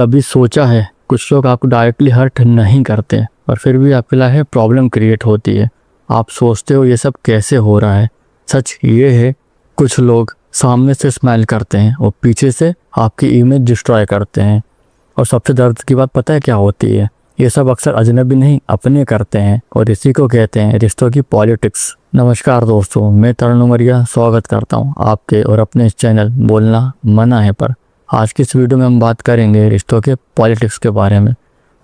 कभी सोचा है कुछ लोग आपको डायरेक्टली हर्ट नहीं करते और फिर भी आपके लाइफ में प्रॉब्लम क्रिएट होती है। आप सोचते हो ये सब कैसे हो रहा है। सच ये है कुछ लोग सामने से स्माइल करते हैं और पीछे से आपकी इमेज डिस्ट्रॉय करते हैं। और सबसे दर्द की बात पता है क्या होती है? ये सब अक्सर अजनबी नहीं अपने करते हैं और इसी को कहते हैं रिश्तों की पॉलिटिक्स। नमस्कार दोस्तों, मैं तरुण उमरिया स्वागत करता हूँ आपके और अपने इस चैनल बोलना मना है पर। आज की इस वीडियो में हम बात करेंगे रिश्तों के पॉलिटिक्स के बारे में।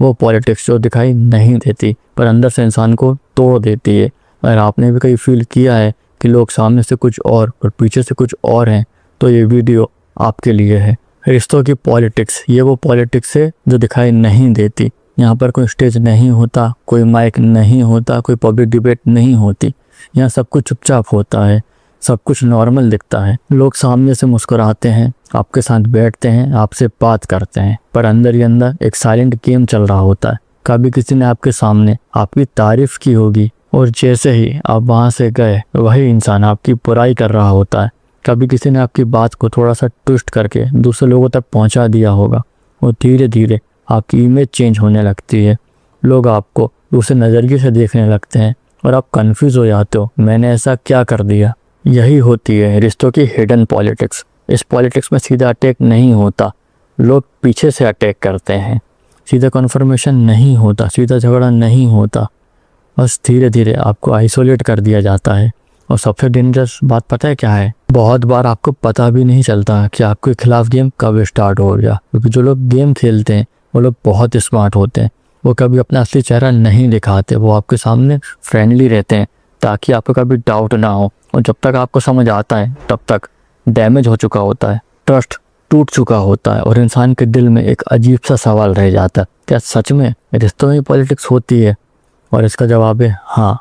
वो पॉलिटिक्स जो दिखाई नहीं देती पर अंदर से इंसान को तोड़ देती है। अगर आपने भी कहीं फील किया है कि लोग सामने से कुछ और पीछे से कुछ और हैं तो ये वीडियो आपके लिए है। रिश्तों की पॉलिटिक्स, ये वो पॉलिटिक्स है जो दिखाई नहीं देती। यहाँ पर कोई स्टेज नहीं होता, कोई माइक नहीं होता, कोई पब्लिक डिबेट नहीं होती। यहाँ सब कुछ चुपचाप होता है, सब कुछ नॉर्मल दिखता है। लोग सामने से मुस्कुराते हैं, आपके साथ बैठते हैं, आपसे बात करते हैं, पर अंदर ही अंदर एक साइलेंट गेम चल रहा होता है। कभी किसी ने आपके सामने आपकी तारीफ की होगी और जैसे ही आप वहाँ से गए वही इंसान आपकी बुराई कर रहा होता है। कभी किसी ने आपकी बात को थोड़ा सा ट्विस्ट करके दूसरे लोगों तक पहुँचा दिया होगा और धीरे धीरे आपकी इमेज चेंज होने लगती है। लोग आपको दूसरे नज़रिए से देखने लगते हैं और आप कंफ्यूज हो जाते हो, मैंने ऐसा क्या कर दिया। यही होती है रिश्तों की हिडन पॉलिटिक्स। इस पॉलिटिक्स में सीधा अटैक नहीं होता, लोग पीछे से अटैक करते हैं। सीधा कन्फर्मेशन नहीं होता, सीधा झगड़ा नहीं होता, बस धीरे धीरे आपको आइसोलेट कर दिया जाता है। और सबसे डेंजरस बात पता है क्या है? बहुत बार आपको पता भी नहीं चलता कि आपके खिलाफ गेम कब स्टार्ट हो गया। क्योंकि जो लोग गेम खेलते हैं वो लोग बहुत स्मार्ट होते हैं। वो कभी अपना असली चेहरा नहीं दिखाते, वो आपके सामने फ्रेंडली रहते हैं ताकि आपको कभी डाउट ना हो। और जब तक आपको समझ आता है तब तक डैमेज हो चुका होता है, ट्रस्ट टूट चुका होता है और इंसान के दिल में एक अजीब सा सवाल रह जाता है, क्या सच में रिश्तों में पॉलिटिक्स होती है? और इसका जवाब है हाँ।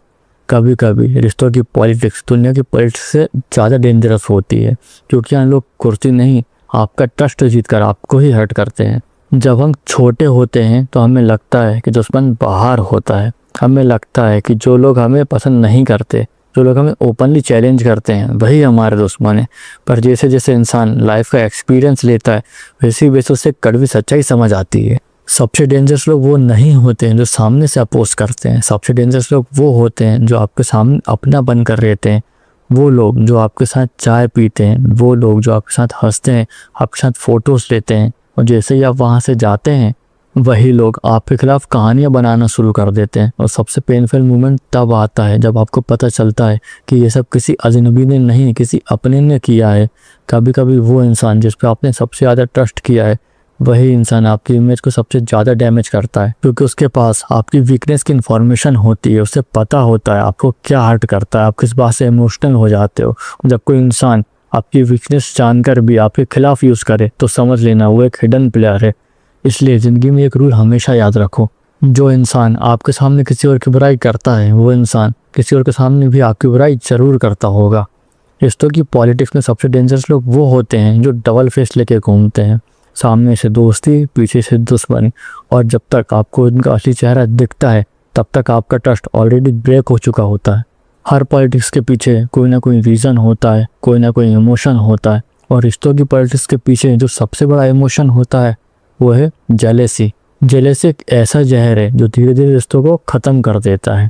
कभी कभी रिश्तों की पॉलिटिक्स दुनिया की पॉलिटिक्स से ज़्यादा डेंजरस होती है, क्योंकि यहाँ लोग कुर्सी नहीं, आपका ट्रस्ट जीत कर आपको ही हर्ट करते हैं। जब हम छोटे होते हैं तो हमें लगता है कि दुश्मन बाहर होता है। हमें लगता है कि जो लोग हमें पसंद नहीं करते, जो लोग हमें ओपनली चैलेंज करते हैं, वही हमारे दुश्मन है। पर जैसे जैसे इंसान लाइफ का एक्सपीरियंस लेता है वैसे वैसे उससे कड़वी सच्चाई समझ आती है। सबसे डेंजरस लोग वो नहीं होते हैं जो सामने से अपोज करते हैं। सबसे डेंजरस लोग वो होते हैं जो आपके सामने अपना बनकर रहते हैं। वो लोग जो आपके साथ चाय पीते हैं, वो लोग जो आपके साथ हंसते हैं, आपके साथ फोटोज लेते हैं, और जैसे ही आप वहाँ से जाते हैं वही लोग आपके खिलाफ कहानियाँ बनाना शुरू कर देते हैं। और सबसे पेनफुल मोमेंट तब आता है जब आपको पता चलता है कि ये सब किसी अजनबी ने नहीं, किसी अपने ने किया है। कभी कभी वो इंसान जिस पे आपने सबसे ज़्यादा ट्रस्ट किया है वही इंसान आपकी इमेज को सबसे ज़्यादा डैमेज करता है, क्योंकि उसके पास आपकी वीकनेस की इन्फॉर्मेशन होती है। उसे पता होता है आपको क्या हर्ट करता है, आप किस बात से इमोशनल हो जाते हो। जब कोई इंसान आपकी वीकनेस जानकर भी आपके खिलाफ यूज़ करे तो समझ लेना वो एक हिडन प्लेयर है। इसलिए ज़िंदगी में एक रूल हमेशा याद रखो, जो इंसान आपके सामने किसी और की बुराई करता है वो इंसान किसी और के सामने भी आपकी बुराई ज़रूर करता होगा। रिश्तों की पॉलिटिक्स में सबसे डेंजरस लोग वो होते हैं जो डबल फेस लेके घूमते हैं, सामने से दोस्ती, पीछे से दुश्मनी। और जब तक आपको उनका असली चेहरा दिखता है तब तक आपका ट्रस्ट ऑलरेडी ब्रेक हो चुका होता है। हर पॉलिटिक्स के पीछे कोई ना कोई रीज़न होता है, कोई ना कोई इमोशन होता है। और रिश्तों की पॉलिटिक्स के पीछे जो सबसे बड़ा इमोशन होता है वो है जेलेसी। जेलेसी एक ऐसा जहर है जो धीरे धीरे रिश्तों को ख़त्म कर देता है।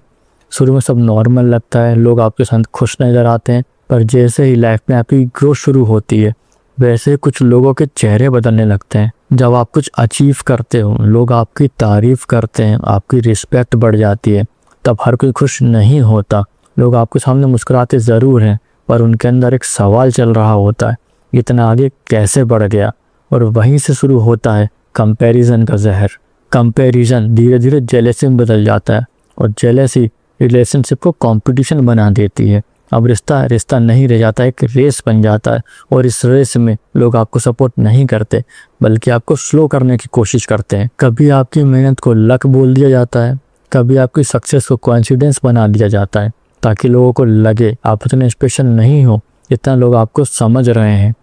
शुरू में सब नॉर्मल लगता है, लोग आपके साथ खुश नज़र आते हैं, पर जैसे ही लाइफ में आपकी ग्रोथ शुरू होती है वैसे कुछ लोगों के चेहरे बदलने लगते हैं। जब आप कुछ अचीव करते हो, लोग आपकी तारीफ़ करते हैं, आपकी रिस्पेक्ट बढ़ जाती है, तब हर कोई खुश नहीं होता। लोग आपके सामने मुस्कुराते ज़रूर हैं पर उनके अंदर एक सवाल चल रहा होता है, इतना आगे कैसे बढ़ गया। और वहीं से शुरू होता है कंपैरिजन का जहर। कंपैरिजन धीरे धीरे जेलेसी में बदल जाता है और जेलेसी रिलेशनशिप को कंपटीशन बना देती है। अब रिश्ता नहीं रह जाता, एक रेस बन जाता है। और इस रेस में लोग आपको सपोर्ट नहीं करते बल्कि आपको स्लो करने की कोशिश करते हैं। कभी आपकी मेहनत को लक बोल दिया जाता है, कभी आपकी सक्सेस को कोइंसिडेंस बना दिया जाता है, ताकि लोगों को लगे आप इतने स्पेशल नहीं हो जितना लोग आपको समझ रहे हैं।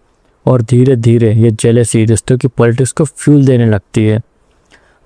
और धीरे धीरे ये जेलेसी रिश्तों की पॉलिटिक्स को फ्यूल देने लगती है।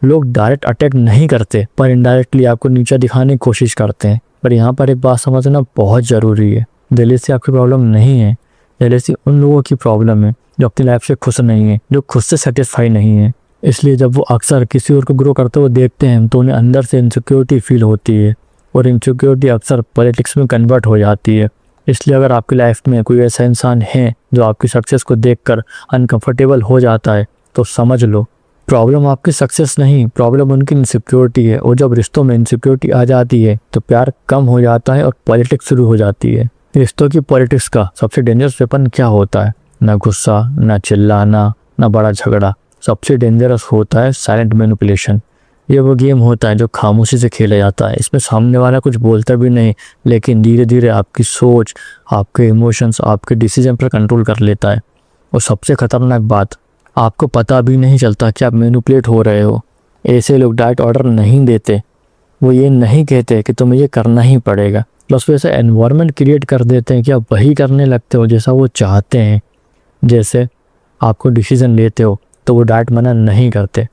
लोग डायरेक्ट अटैक नहीं करते पर इनडायरेक्टली आपको नीचा दिखाने की कोशिश करते हैं। पर यहाँ पर एक बात समझना बहुत ज़रूरी है, जेलेसी आपकी प्रॉब्लम नहीं है। जेलेसी उन लोगों की प्रॉब्लम है जो अपनी लाइफ से खुश नहीं है, जो खुद से सेटिस्फाई नहीं है। इसलिए जब वो अक्सर किसी और को ग्रो करते हुए देखते हैं तो उन्हें अंदर से इनसिक्योरिटी फील होती है, और इनसिक्योरिटी अक्सर पॉलिटिक्स में कन्वर्ट हो जाती है। इसलिए अगर आपकी लाइफ में कोई ऐसा इंसान है जो आपकी सक्सेस को देखकर अनकंफर्टेबल हो जाता है, तो समझ लो प्रॉब्लम आपकी सक्सेस नहीं, प्रॉब्लम उनकी इनसिक्योरिटी है। और जब रिश्तों में इनसिक्योरिटी आ जाती है तो प्यार कम हो जाता है और पॉलिटिक्स शुरू हो जाती है। रिश्तों की पॉलिटिक्स का सबसे डेंजरस वेपन क्या होता है? ना गुस्सा, ना चिल्लाना, ना बड़ा झगड़ा। सबसे डेंजरस होता है साइलेंट मैनिपुलेशन। ये वो गेम होता है जो खामोशी से खेला जाता है। इसमें सामने वाला कुछ बोलता भी नहीं, लेकिन धीरे धीरे आपकी सोच, आपके इमोशंस, आपके डिसीजन पर कंट्रोल कर लेता है। और सबसे खतरनाक बात, आपको पता भी नहीं चलता कि आप मैनिपुलेट हो रहे हो। ऐसे लोग डायरेक्ट ऑर्डर नहीं देते, वो ये नहीं कहते कि तुम्हें ये करना ही पड़ेगा, बस वैसे एनवायरनमेंट क्रिएट कर देते हैं कि आप वही करने लगते हो जैसा वो चाहते हैं। जैसे आपको डिसीजन लेते हो तो वो डायरेक्ट मना नहीं करते,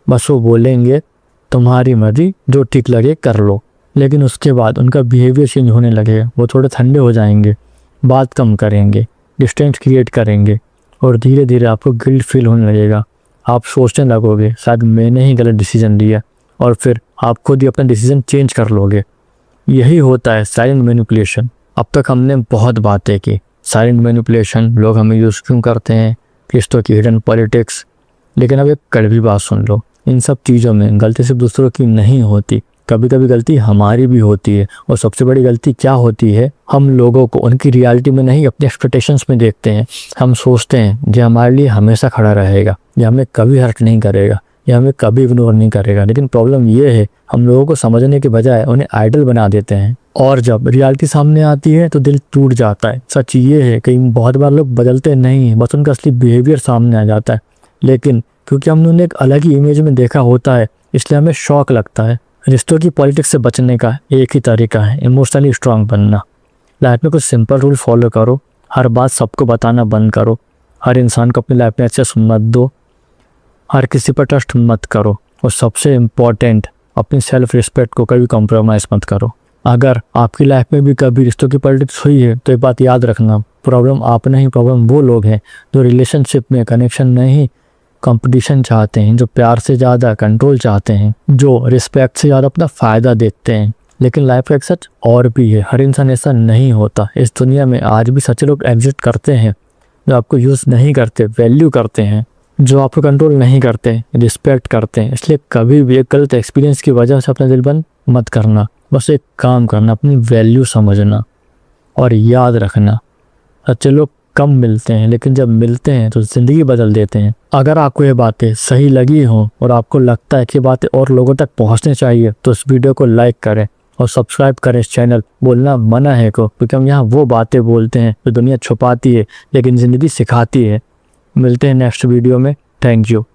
बस वो बोलेंगे तुम्हारी मर्जी, जो ठीक लगे कर लो। लेकिन उसके बाद उनका बिहेवियर चेंज होने लगेगा, वो थोड़े ठंडे हो जाएंगे, बात कम करेंगे, डिस्टेंस क्रिएट करेंगे, और धीरे धीरे आपको गिल्ट फील होने लगेगा। आप सोचने लगोगे शायद मैंने ही गलत डिसीजन लिया, और फिर आप खुद ही अपना डिसीजन चेंज कर लोगे। यही होता है साइलेंट मैनिपुलेशन। अब तक हमने बहुत बातें की, साइलेंट मैनिपुलेशन, लोग हमें यूज़ क्यों करते हैं, रिश्तों की हिडन पॉलिटिक्स। लेकिन अब एक कड़वी बात सुन लो, इन सब चीज़ों में गलती सिर्फ दूसरों की नहीं होती, कभी कभी गलती हमारी भी होती है। और सबसे बड़ी गलती क्या होती है, हम लोगों को उनकी रियलिटी में नहीं, अपने एक्सपेक्टेशंस में देखते हैं। हम सोचते हैं ये हमारे लिए हमेशा खड़ा रहेगा, ये हमें कभी हर्ट नहीं करेगा, ये हमें कभी इग्नोर नहीं करेगा। लेकिन प्रॉब्लम ये है, हम लोगों को समझने के बजाय उन्हें आइडल बना देते हैं, और जब रियलिटी सामने आती है तो दिल टूट जाता है। सच ये है कि बहुत बार लोग बदलते नहीं हैं, बस उनका असली बिहेवियर सामने आ जाता है। लेकिन क्योंकि हमने उन्हें एक अलग ही इमेज में देखा होता है, इसलिए हमें शौक लगता है। रिश्तों की पॉलिटिक्स से बचने का एक ही तरीका है, इमोशनली स्ट्रांग बनना। लाइफ में कुछ सिंपल रूल फॉलो करो, हर बात सबको बताना बंद करो, हर इंसान को अपनी लाइफ में एक्सेस मत दो, हर किसी पर ट्रस्ट मत करो, और सबसे इम्पॉर्टेंट, अपनी सेल्फ रिस्पेक्ट को कभी कॉम्प्रोमाइज़ मत करो। अगर आपकी लाइफ में भी कभी रिश्तों की पॉलिटिक्स हुई है तो ये बात याद रखना, प्रॉब्लम आप नहीं, प्रॉब्लम वो लोग हैं जो रिलेशनशिप में कनेक्शन नहीं कंपटीशन चाहते हैं, जो प्यार से ज़्यादा कंट्रोल चाहते हैं, जो रिस्पेक्ट से ज़्यादा अपना फ़ायदा देखते हैं। लेकिन लाइफ का एक सच और भी है, हर इंसान ऐसा नहीं होता। इस दुनिया में आज भी सच्चे लोग एग्जिस्ट करते हैं, जो आपको यूज़ नहीं करते, वैल्यू करते हैं, जो आपको कंट्रोल नहीं करते, रिस्पेक्ट करते हैं। इसलिए कभी भी एक गलत एक्सपीरियंस की वजह से अपना दिल बंद मत करना। बस एक काम करना, अपनी वैल्यू समझना और याद रखना, सच्चे लोग कम मिलते हैं, लेकिन जब मिलते हैं तो ज़िंदगी बदल देते हैं। अगर आपको ये बातें सही लगी हों और आपको लगता है कि बातें और लोगों तक पहुंचनी चाहिए, तो इस वीडियो को लाइक करें और सब्सक्राइब करें इस चैनल। बोलना मना है को, क्योंकि हम यहाँ वो बातें बोलते हैं जो दुनिया छुपाती है लेकिन ज़िंदगी सिखाती है। मिलते हैं नेक्स्ट वीडियो में। Thank you.